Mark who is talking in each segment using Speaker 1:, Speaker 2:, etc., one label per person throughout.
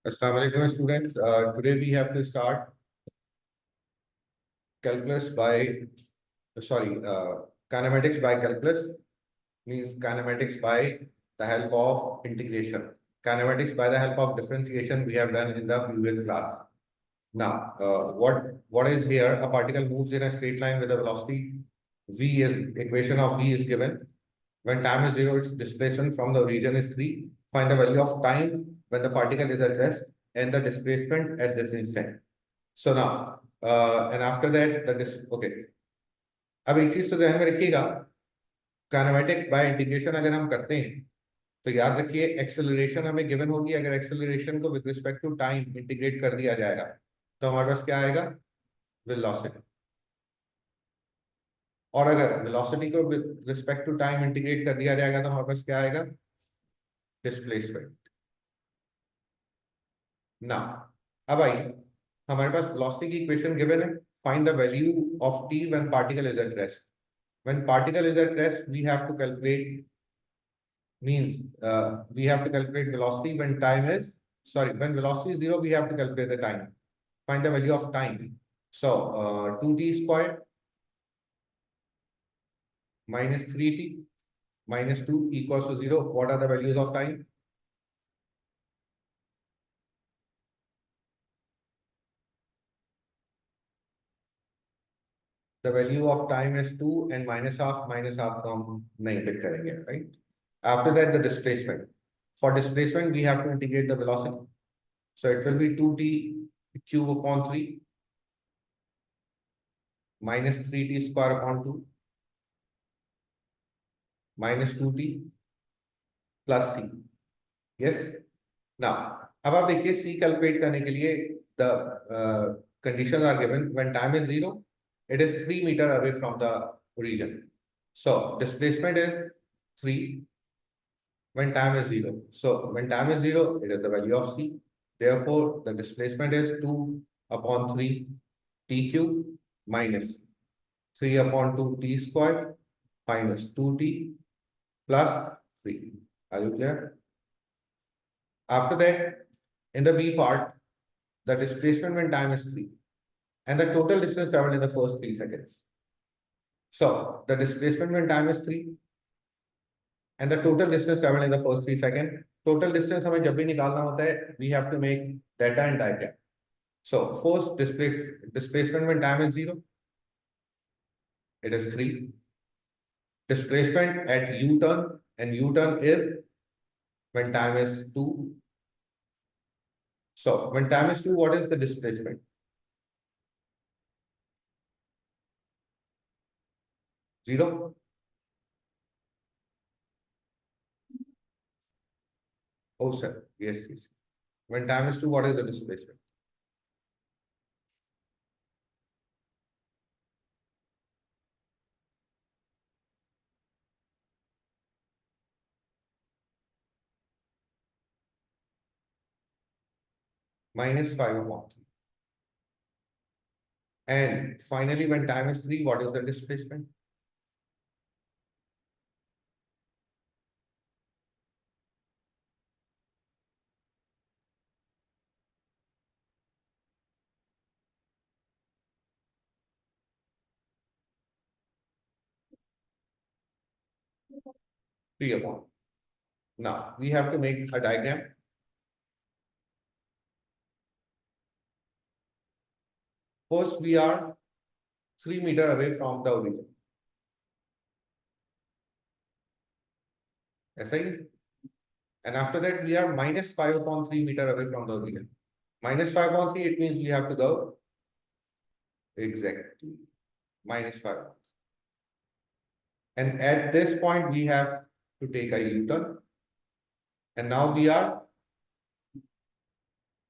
Speaker 1: Assalamu alaikum students. Today we have to start calculus by, kinematics by calculus means kinematics by the help of integration. Kinematics by the help of differentiation we have done in the previous class. Now, what is here? A particle moves in a straight line with a velocity v is equation of v is given. When time is 0, its displacement from the origin is 3. Find the value of time when the particle is at rest and the displacement at this instant. So now, and after that, okay. अब एक चीज तो ध्यान में रखिएगा, kinematic bye integration अगर हम करते हैं तो याद रखिए एक्सेलरेशन हमें गिवन होगी। अगर एक्सेलरेशन को with respect to time integrate कर दिया जाएगा तो हमारे पास क्या आएगा? वेलोसिटी। और अगर वेलोसिटी को with respect to time integrate कर दिया जाएगा तो हमारे पास क्या आएगा? डिस्प्लेसमेंट। ना अब आई हमारे पास वेलोसिटी की इक्वेशन गिवन है। Find the value of T when particle is at rest. When particle is at rest, we have to calculate we have to calculate velocity when time is when velocity is 0, we have to calculate the time. Find the value of time. So 2t square minus 3t minus 2 equals to 0. What are the values of time? The value of time is 2 and minus half को हम नहीं pick करेंगे, right? After that, the displacement. For displacement, we have to integrate the velocity. So it will be 2t cube upon 3 minus 3t square upon 2 minus 2t plus c. Yes. Now, अब आप देखिए c calculate करने के लिए the conditions are given. When time is 0, it is 3 meters away from the origin. So displacement is 3 when time is 0. So when time is 0, it is the value of c. Therefore, the displacement is 2 upon 3 t cube minus 3 upon 2 t square minus 2t plus 3. Are you clear? After that, in the B part, the displacement when time is 3 and the total distance traveled in the first 3 seconds. So the displacement when time is 3 and the total distance traveled in the first 3 seconds. Total distance हमें जब भी निकालना होता है, we have to make data and diagram. So first displacement when time is 0, it is 3. Displacement at U-turn, and U-turn is when time is 2. So when time is 2, what is the displacement? 0. Oh, sir. Yes, yes. When time is 2, what is the displacement? Minus 5 upon 3. And finally, when time is 3, what is the displacement? Three upon. Now we have to make a diagram. First, we are 3 meters away from the origin. ऐसा ही? And after that, we are minus 5 upon 3 meters away from the origin. Minus 5 upon 3, it means we have to go exactly minus 5. And at this point, we have to take a U-turn. And now we are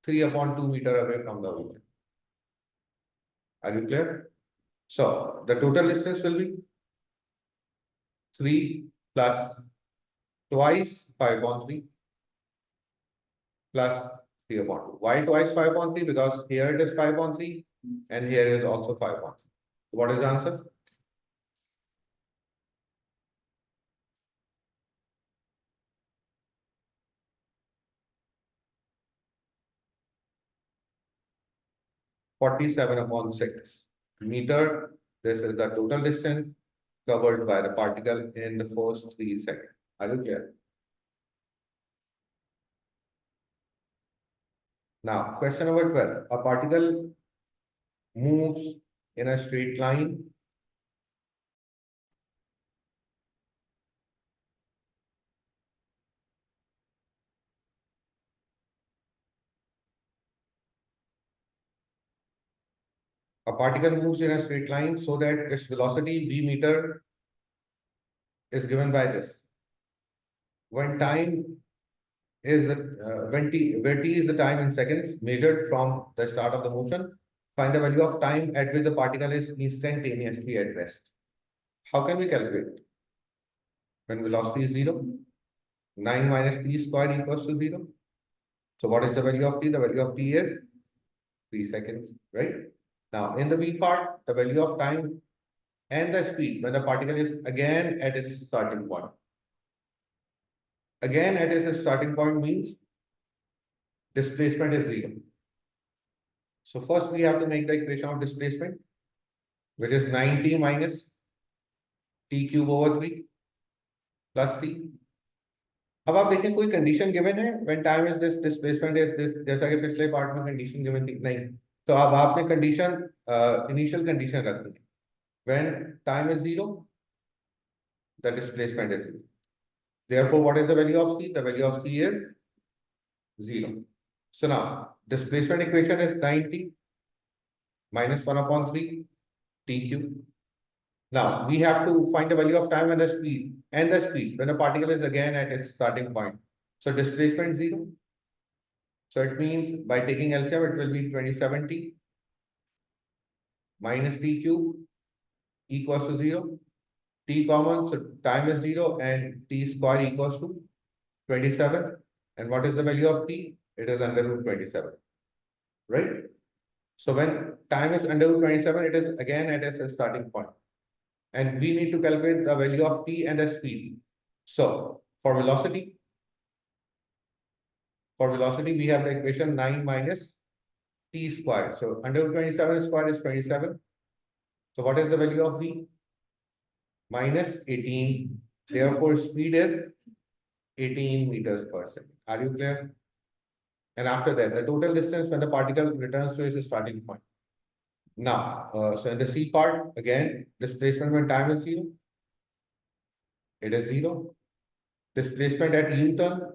Speaker 1: 3 upon 2 meters away from the origin. Are you clear? So the total distance will be 3 plus twice 5 upon 3 plus 3 upon 2. Why twice 5 upon 3? Because here it is 5 upon 3 and here is also 5 upon 3. What is the answer? 47 upon 6 meter. This is the total distance covered by the particle in the first 3 seconds. Are you clear? Now, question number 12. A particle moves in a straight line. A particle moves in a straight line so that its velocity v meter is given by this. When time is where t is the time in seconds measured from the start of the motion, find the value of time at which the particle is instantaneously at rest. How can we calculate? When velocity is 0, 9 minus t square equals to 0. So what is the value of t? The value of t is 3 seconds, right? Now, in the B part, the value of time and the speed when the particle is again at its starting point. Again at its starting point means displacement is 0. So first we have to make the equation of displacement, which is 9t minus t cube over 3 plus c. अब आप देखें कोई condition given है when time is this, displacement is this, जैसा कि पिछले part में condition given थी नहीं, तो अब आपने कंडीशन इनिशियल कंडीशन रखनी है. When time is 0, the displacement is 0. Therefore, what is the value of c? The value of c is 0. So now, displacement equation is 9t minus 1 upon 3 t cube. Now, we have to find the value of time and the speed when a particle is again at its starting point. So displacement 0. So it means by taking LCM, it will be 27t minus t cube equals to 0. T common, so time is 0 and t square equals to 27. And what is the value of t? It is under root 27, right? So when time is under root 27, it is again at its starting point. And we need to calculate the value of t and the speed. So for velocity, we have the equation 9 minus t square. So under root 27 square is 27. So what is the value of v? Minus 18. Therefore, speed is 18 meters per second. Are you clear? And after that, the total distance when the particle returns to its starting point. Now, so in the C part, again, displacement when time is 0, it is 0. Displacement at U-turn,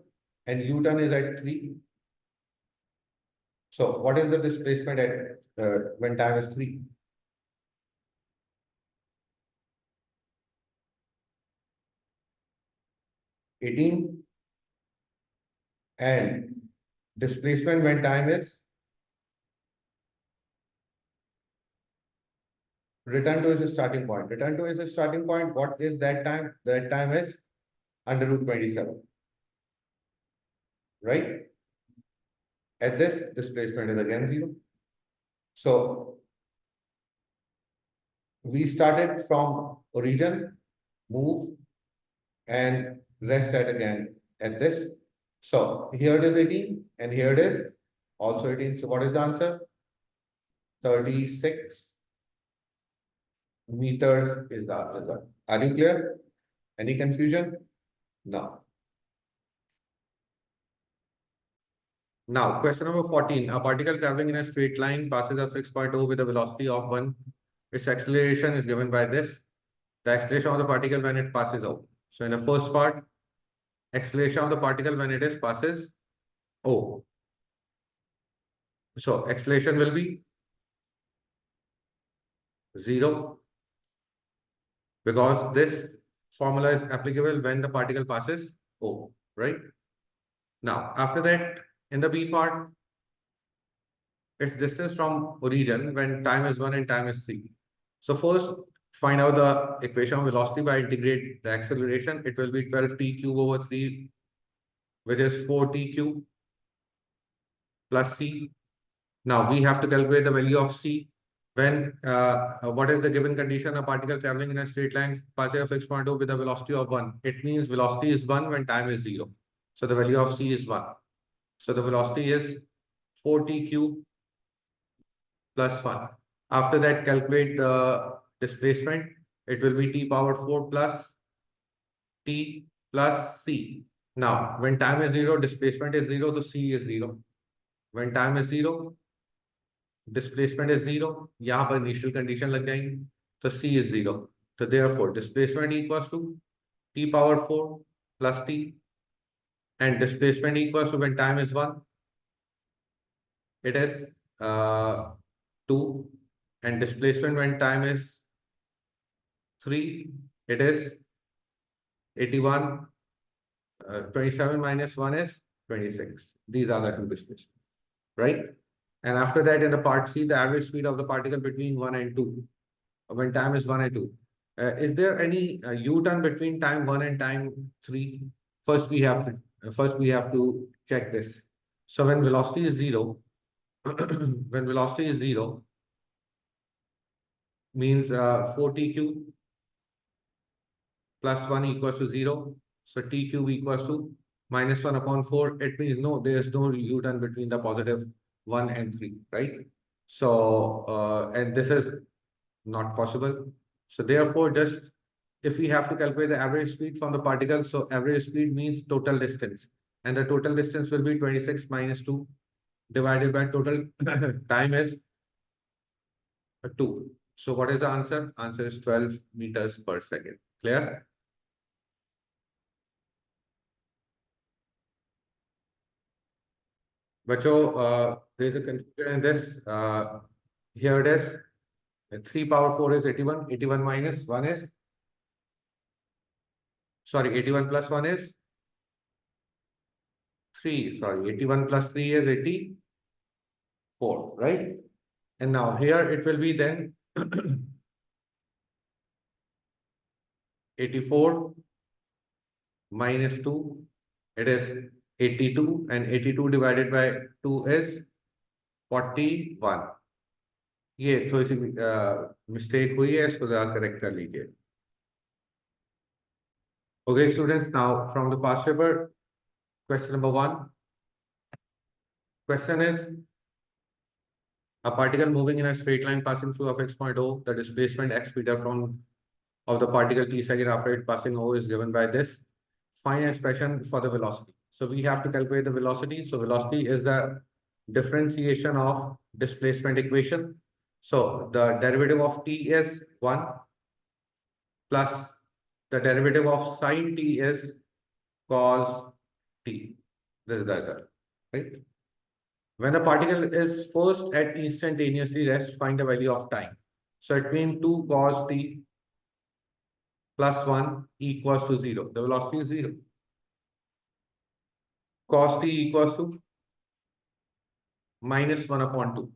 Speaker 1: and U-turn is at 3. So what is the displacement at when time is 3? (18) and displacement when time is return to its starting point. Return to its starting point, what is that time? That time is under root 27, right? At this, displacement is again 0. So we started from origin, move, and rest at again at this. So here it is 18, and here it is also 18. So what is the answer? 36 meters is the answer. Are you clear? Any confusion? No. Now, question number 14. A particle traveling in a straight line passes a fixed point O with a velocity of 1. Its acceleration is given by this. The acceleration of the particle when it passes O. So in the first part, acceleration of the particle when it passes O. So acceleration will be 0, because this formula is applicable when the particle passes O, right? Now, after that, in the B part, its distance from origin when time is 1 and time is 3. So first, find out the equation of velocity by integrate the acceleration. It will be 12t cube over 3, which is 4t cube plus c. Now, we have to calculate the value of c. When, what is the given condition? A particle traveling in a straight line passes a fixed point O with a velocity of 1. It means velocity is 1 when time is 0. So the value of c is 1. So the velocity is 4t cube plus 1. After that, calculate the displacement. It will be t power 4 plus t plus c. Now, when time is 0, displacement is 0, so c is 0. When time is 0, displacement is 0. यहाँ पर initial condition लग जाएंगी, तो c is 0. So therefore, displacement equals to t power 4 plus t, and displacement equals to, when time is 1, it is 2, and displacement when time is 3, it is 81. 27 minus 1 is 26. These are the two displacements, right? And after that, in the part C, the average speed of the particle between 1 and 2, when time is 1 and 2. Is there any U-turn between time 1 and time 3? First we have to check this. So when velocity is 0, when velocity is 0, means 4t³ plus 1 equals to 0. So t³ equals to minus 1 upon 4. It means no, there is no U-turn between the positive 1 and 3, right? So, and this is not possible. So therefore, just if we have to calculate the average speed from the particle, so average speed means total distance. And the total distance will be 26 minus 2 divided by total time is 2. So what is the answer? Answer is 12 meters per second. Clear? Bacho, there is a confusion in this. Here it is. 3 power 4 is 81. 81 minus 1 is, sorry, 81 plus 1 is 3. Sorry, 81 plus 3 is 84, right? And now here it will be then 84 minus 2. It is 82, and 82 divided by 2 is 41. ये थोड़ी सी mistake हुई है, इसको जरा correct कर लीजिए. Okay, students, now from the past paper, question number 1. Question is, a particle moving in a straight line passing through of x point O, the displacement x meter from of the particle t second after it passing O is given by this. Find an expression for the velocity. So we have to calculate the velocity. So velocity is the differentiation of displacement equation. So the derivative of t is 1 plus the derivative of sine t is cos t. This is the result, right? When the particle is first at instantaneously rest, find the value of time. So it means 2 cos t plus 1 equals to 0. The velocity is 0. Cos t equals to minus 1 upon 2.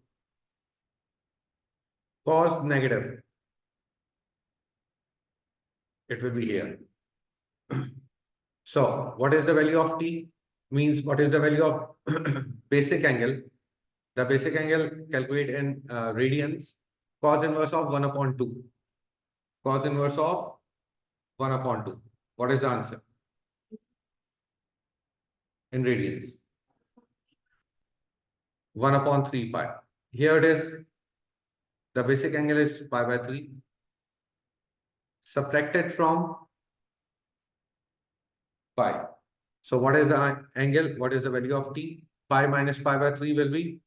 Speaker 1: Cos negative, it will be here. So what is the value of t? Means what is the value of basic angle? The basic angle calculate in radians. Cos inverse of 1 upon 2. Cos inverse of 1 upon 2. What is the answer? In radians. 1 upon 3 pi. Here it is. The basic angle is pi by 3. Subtracted from pi. So what is the angle? What is the value of t? Pi minus pi by 3 will be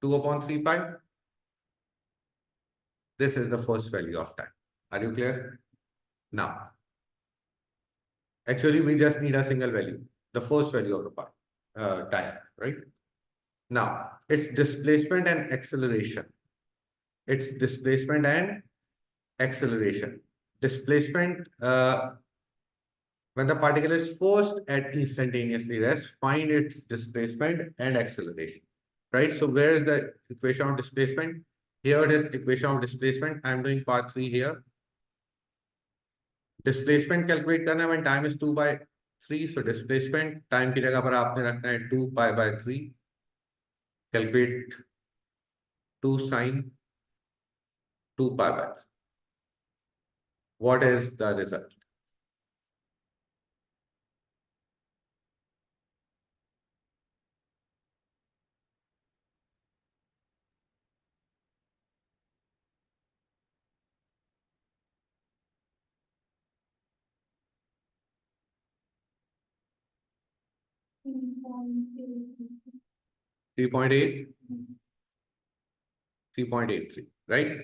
Speaker 1: 2 upon 3 pi. This is the first value of time. Are you clear? Now, actually, we just need a single value, the first value of the time, right? Now, it's displacement and acceleration. It's displacement and acceleration. Displacement, when the particle is first at instantaneously rest, find its displacement and acceleration, right? So where is the equation of displacement? Here it is equation of displacement. I'm doing part 3 here. Displacement calculate करना है when time is 2 by 3. So displacement time की जगह पर आपने रखना है 2 pi by 3. Calculate 2 sine 2 pi by 3. What is the result? 3.8, 3.83, right?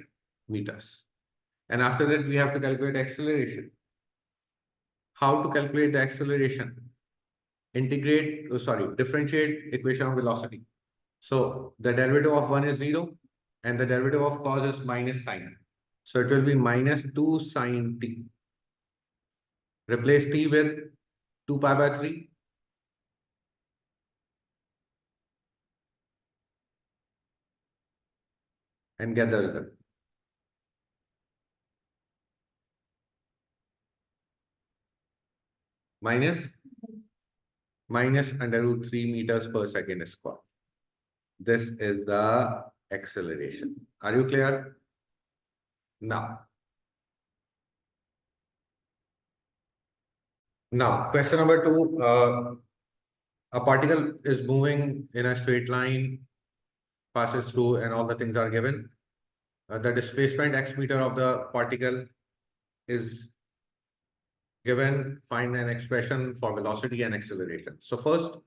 Speaker 1: Meters. And after that, we have to calculate acceleration. How to calculate the acceleration? Differentiate equation of velocity. So the derivative of 1 is 0 and the derivative of cos is minus sine. So it will be minus 2 sine t. Replace t with 2 pi by 3. And get the result. Minus under root 3 meters per second square. This is the acceleration. Are you clear? Now, question number 2. A particle is moving in a straight line, passes through, and all the things are given. The displacement x meter of the particle is given. Find an expression for velocity and acceleration. So first,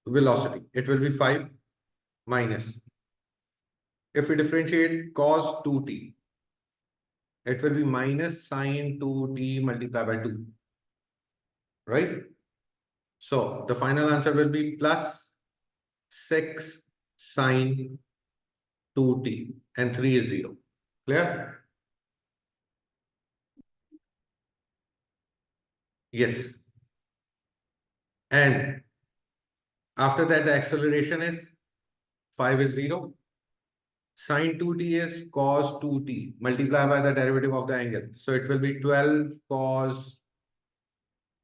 Speaker 1: velocity. It will be 5 minus. If we differentiate cos 2t, it will be minus sine 2t multiplied by 2. Right? So the final answer will be plus 6 sine 2t and 3 is 0. Clear? Yes. And after that, the acceleration is 5 is 0. Sine 2t is cos 2t multiplied by the derivative of the angle. So it will be 12 cos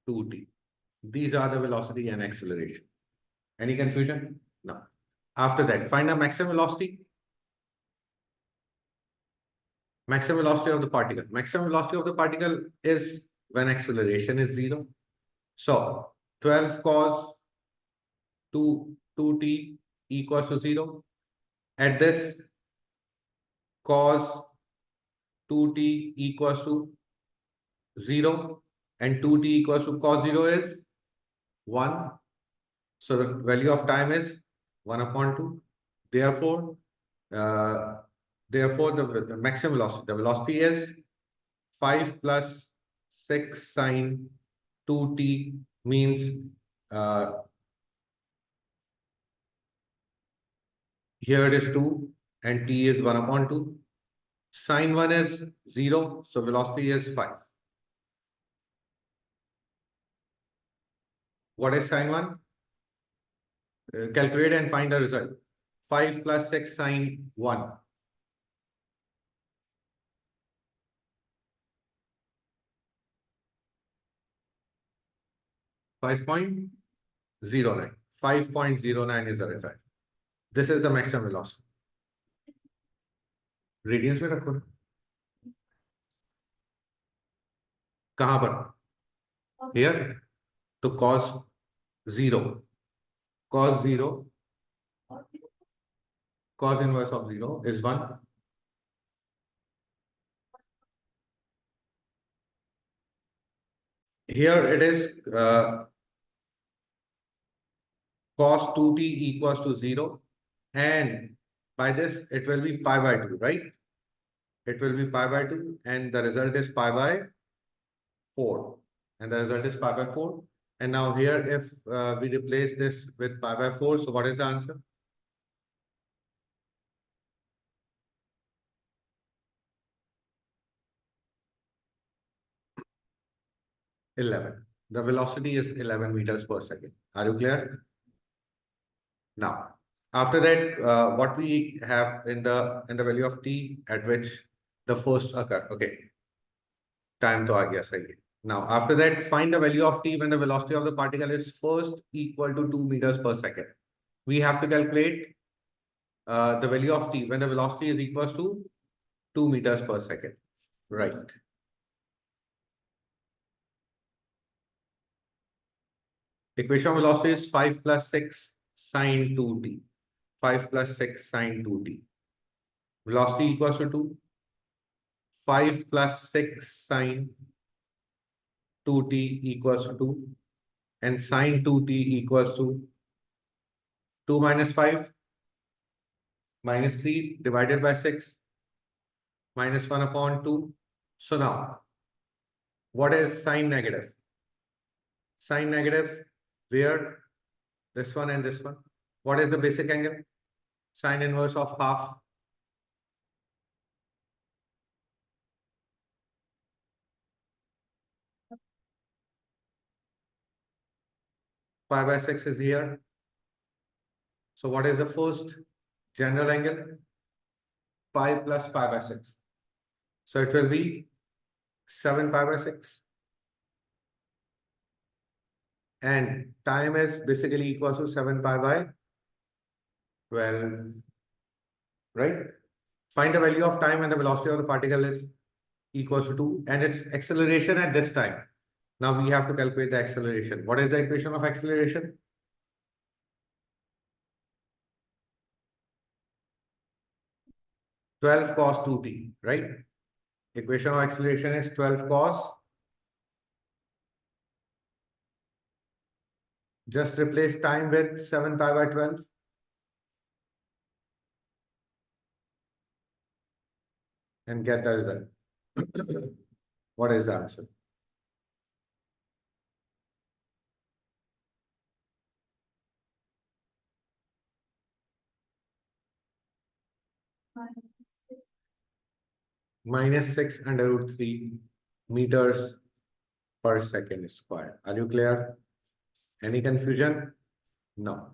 Speaker 1: 2t. These are the velocity and acceleration. Any confusion? No. After that, find the maximum velocity. Maximum velocity of the particle. Maximum velocity of the particle is when acceleration is 0. So 12 cos 2t equals to 0. At this, cos 2t equals to 0 and 2t equals to cos 0 is 1. So the value of time is 1 upon 2. Therefore, the maximum velocity, the velocity is 5 plus 6 sine 2t means here it is 2 and t is 1 upon 2. Sine 1 is 0, so velocity is 5. What is sine 1? Calculate and find the result. 5 plus 6 sine 1. 5.09. 5.09 is the result. This is the maximum velocity. Radians में रखो ना. कहाँ पर? Here. तो cos 0. Cos 0. Cos inverse of 0 is 1. Here it is cos 2t equals to 0. And by this, it will be pi by 2, right? It will be pi by 2 and the result is pi by 4. And the result is pi by 4. And now here, if we replace this with pi by 4, so what is the answer? (11). The velocity is 11 meters per second. Are you clear? Now, after that, what we have in the value of t at which the first occur. Okay, time to आ गया सही है. Now, after that, find the value of t when the velocity of the particle is first equal to 2 meters per second. We have to calculate the value of t when the velocity is equal to 2 meters per second. Right. Equation of velocity is 5 plus 6 sine 2t. 5 plus 6 sine 2t. Velocity equals to 2. 5 plus 6 sine 2t equals to 2. and sine 2t equals to 2 minus 5 minus 3 divided by 6 minus 1 upon 2. So now, what is sine negative? Sine negative, where this one and this one. What is the basic angle? Sine inverse of half. Pi by 6 is here. So what is the first general angle? Pi plus pi by 6. So it will be 7 pi by 6. And time is basically equal to 7 pi by 12. Right? Find the value of time and the velocity of the particle is equals to 2 and its acceleration at this time. Now we have to calculate the acceleration. What is the equation of acceleration? Twelve cos 2t, right? Equation of acceleration is 12 cos. Just replace time with 7 pi by 12. And get the result. What is the answer? Minus 6 under root 3 meters per second square. Are you clear? Any confusion? No.